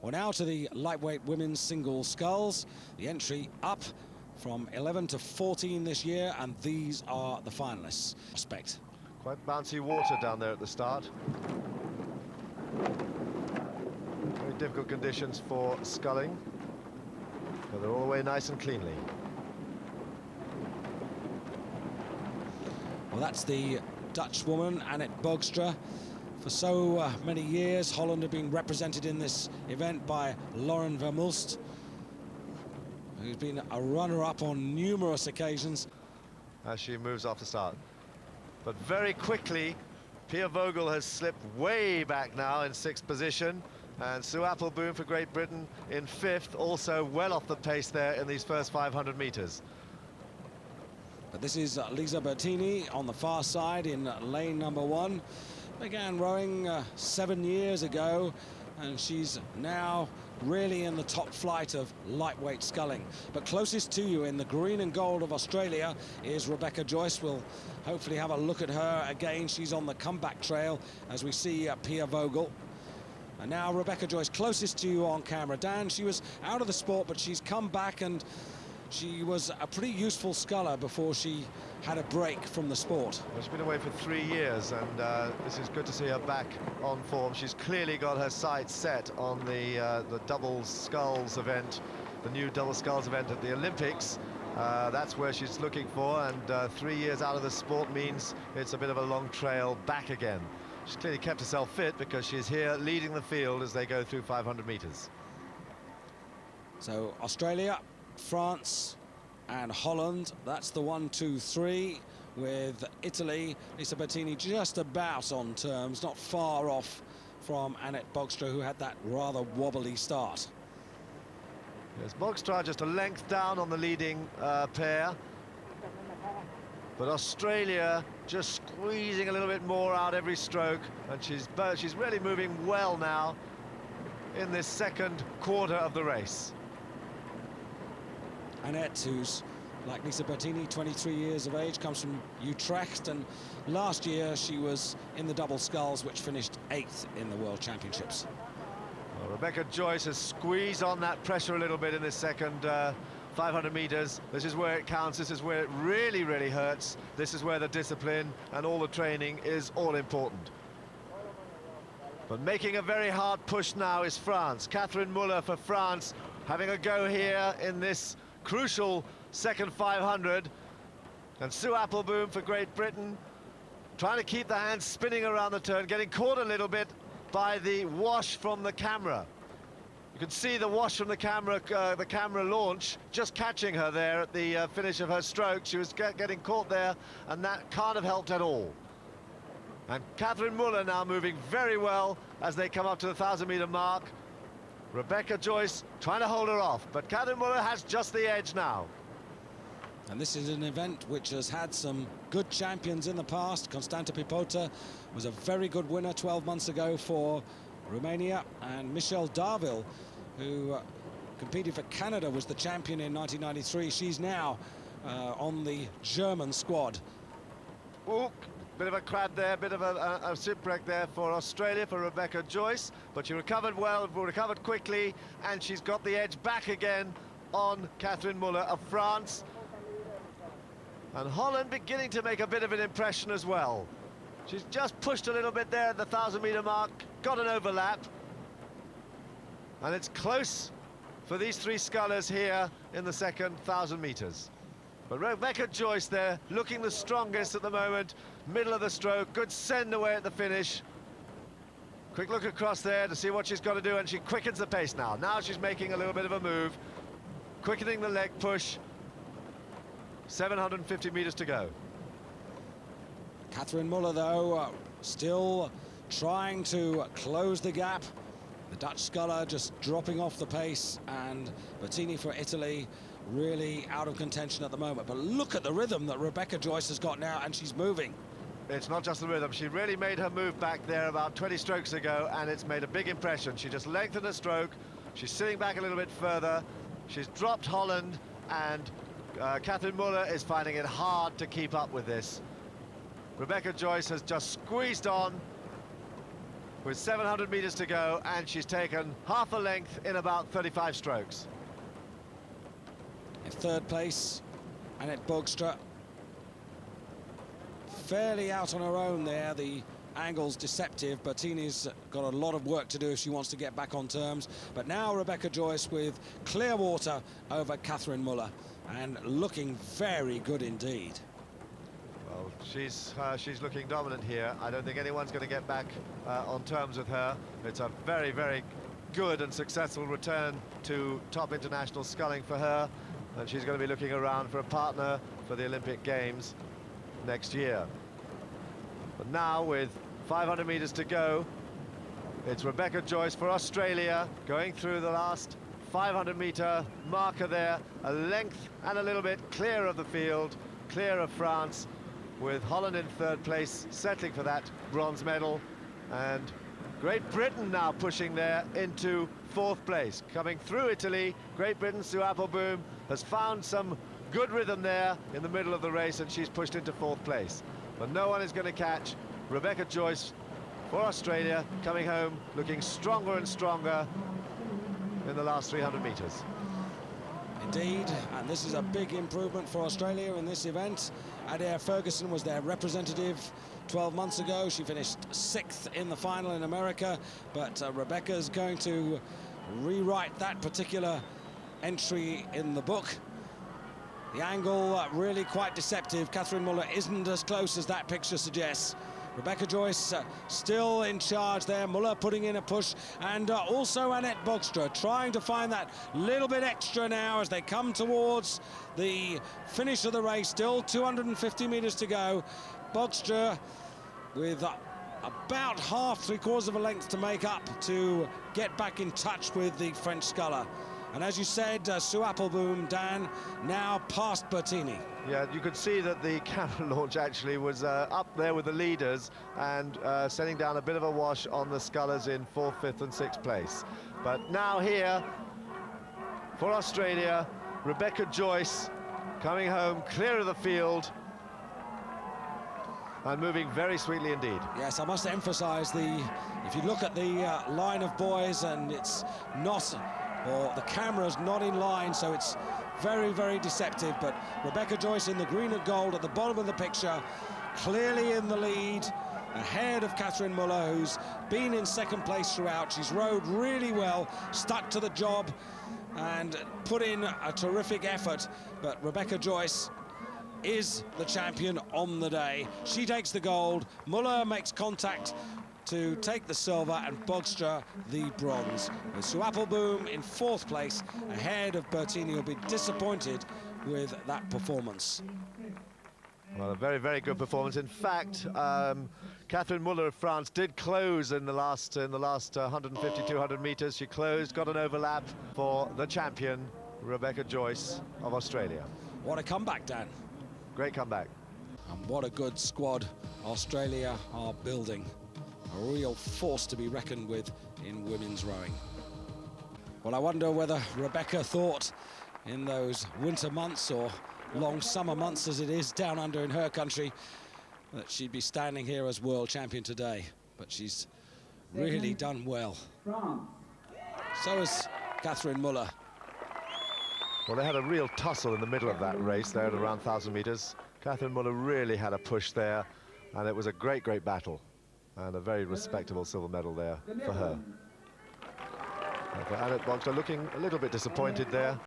Well, now to the lightweight women's single sculls. The entry up from 11 to 14 this year, and these are the finalists. Prospect. Quite bouncy water down there at the start. Very difficult conditions for sculling, but they're all the way nice and cleanly. Well, that's the Dutch woman, Annette Bogstra. For so many years, Holland have been represented in this event by Lauren Vermulst, who's been a runner-up on numerous occasions. As she moves off the start. But very quickly, Pia Vogel has slipped way back now in 6th position, and Sue Appleboom for Great Britain in 5th, also well off the pace there in these first 500 meters. But this is Lisa Bertini on the far side in lane number 1. Began rowing 7 years ago, and she's now really in the top flight of lightweight sculling. But closest to you in the green and gold of Australia is Rebecca Joyce. We'll hopefully have a look at her again. She's on the comeback trail as we see Pia Vogel. And now Rebecca Joyce closest to you on camera. Dan, she was out of the sport, but she's come back, and she was a pretty useful sculler before she had a break from the sport. Well, she's been away for 3 years, and this is good to see her back on form. She's clearly got her sights set on the double sculls event, the new double sculls event at the Olympics. That's where she's looking for, and 3 years out of the sport means it's a bit of a long trail back again. She's clearly kept herself fit because she's here leading the field as they go through 500 meters. So Australia, France and Holland, that's the 1, 2, 3, with Italy, Lisa Bertini just about on terms, not far off from Annette Bogstra, who had that rather wobbly start. Yes, Bogstra just a length down on the leading pair, but Australia just squeezing a little bit more out every stroke, and she's really moving well now in this second quarter of the race. Annette, who's like Lisa Bertini, 23 years of age, comes from Utrecht, and last year she was in the double sculls, which finished 8th in the World Championships. Well, Rebecca Joyce has squeezed on that pressure a little bit in this second 500 meters. This is where it counts. This is where it really, really hurts. This is where the discipline and all the training is all important. But making a very hard push now is France. Catherine Muller for France, having a go here in this crucial second 500, and Sue Appleboom for Great Britain, trying to keep the hands spinning around the turn, getting caught a little bit by the wash from the camera. You can see the wash from the camera launch, just catching her there at the finish of her stroke. She was getting caught there, and that can't have helped at all. And Catherine Muller now moving very well as they come up to the 1,000-meter mark. Rebecca Joyce trying to hold her off, but Catherine Muller has just the edge now. And this is an event which has had some good champions in the past. Constanta Pipota was a very good winner 12 months ago for Romania, and Michelle Darville, who competed for Canada, was the champion in 1993. She's now on the German squad. Ooh. Bit of a crab there, bit of a shipwreck there for Australia, for Rebecca Joyce, but she recovered well, recovered quickly, and she's got the edge back again on Catherine Muller of France. And Holland beginning to make a bit of an impression as well. She's just pushed a little bit there at the 1,000-meter mark, got an overlap, and it's close for these 3 scullers here in the second 1,000 meters. But Rebecca Joyce there, looking the strongest at the moment, middle of the stroke, good send away at the finish. Quick look across there to see what she's got to do, and she quickens the pace now. Now she's making a little bit of a move, quickening the leg push. 750 meters to go. Catherine Muller, though, still trying to close the gap. The Dutch sculler just dropping off the pace, and Bertini for Italy really out of contention at the moment. But look at the rhythm that Rebecca Joyce has got now, and she's moving. It's not just the rhythm. She really made her move back there about 20 strokes ago, and it's made a big impression. She just lengthened her stroke. She's sitting back a little bit further. She's dropped Holland, and Catherine Muller is finding it hard to keep up with this. Rebecca Joyce has just squeezed on, with 700 meters to go, and she's taken half a length in about 35 strokes. In third place, Annette Bogstra. Fairly out on her own there. The angle's deceptive. Bertini's got a lot of work to do if she wants to get back on terms. But now Rebecca Joyce with clear water over Catherine Muller, and looking very good indeed. Well, she's looking dominant here. I don't think anyone's going to get back on terms with her. It's a very, very good and successful return to top international sculling for her, and she's going to be looking around for a partner for the Olympic Games next year. But now, with 500 meters to go, it's Rebecca Joyce for Australia going through the last 500-meter marker there, a length and a little bit clear of the field, clear of France, with Holland in third place, settling for that bronze medal. And Great Britain now pushing there into fourth place. Coming through Italy, Great Britain, Sue Appleboom has found some good rhythm there in the middle of the race, and she's pushed into fourth place. But no one is going to catch Rebecca Joyce for Australia, coming home looking stronger and stronger in the last 300 meters. Indeed, and this is a big improvement for Australia in this event. Adair Ferguson was their representative 12 months ago. She finished 6th in the final in America, but Rebecca's going to rewrite that particular entry in the book. The angle really quite deceptive. Catherine Muller isn't as close as that picture suggests. Rebecca Joyce still in charge there. Muller putting in a push, and also Annette Bogstra trying to find that little bit extra now as they come towards the finish of the race. Still 250 meters to go. Bogstra with about half, three-quarters of a length to make up to get back in touch with the French sculler. And as you said, Sue Appleboom, Dan, now past Bertini. Yeah, you could see that the camera launch actually was up there with the leaders and sending down a bit of a wash on the scullers in 4th, 5th and 6th place. But now here for Australia, Rebecca Joyce coming home clear of the field and moving very sweetly indeed. Yes, I must emphasize if you look at the line of boys, and it's not, or the camera's not in line, so it's very, very deceptive. But Rebecca Joyce in the green and gold at the bottom of the picture, clearly in the lead, ahead of Catherine Muller, who's been in second place throughout. She's rowed really well, stuck to the job, and put in a terrific effort. But Rebecca Joyce is the champion on the day. She takes the gold, Muller makes contact to take the silver, and Bogstra the bronze. With Sue Appleboom in 4th place, ahead of Bertini, who'll be disappointed with that performance. Well, a very, very good performance. In fact, Catherine Muller of France did close in the last 150, 200 meters. She closed, got an overlap for the champion, Rebecca Joyce of Australia. What a comeback, Dan. Great comeback. And what a good squad Australia are building. A real force to be reckoned with in women's rowing. Well, I wonder whether Rebecca thought in those winter months, or long summer months as it is down under in her country, that she'd be standing here as world champion today. But she's really done well. So has Catherine Muller. Well, they had a real tussle in the middle of that race there at around 1,000 meters. Catherine Muller really had a push there, and it was a great, great battle. And a very respectable silver medal there for her. Annette Bogstra looking a little bit disappointed there.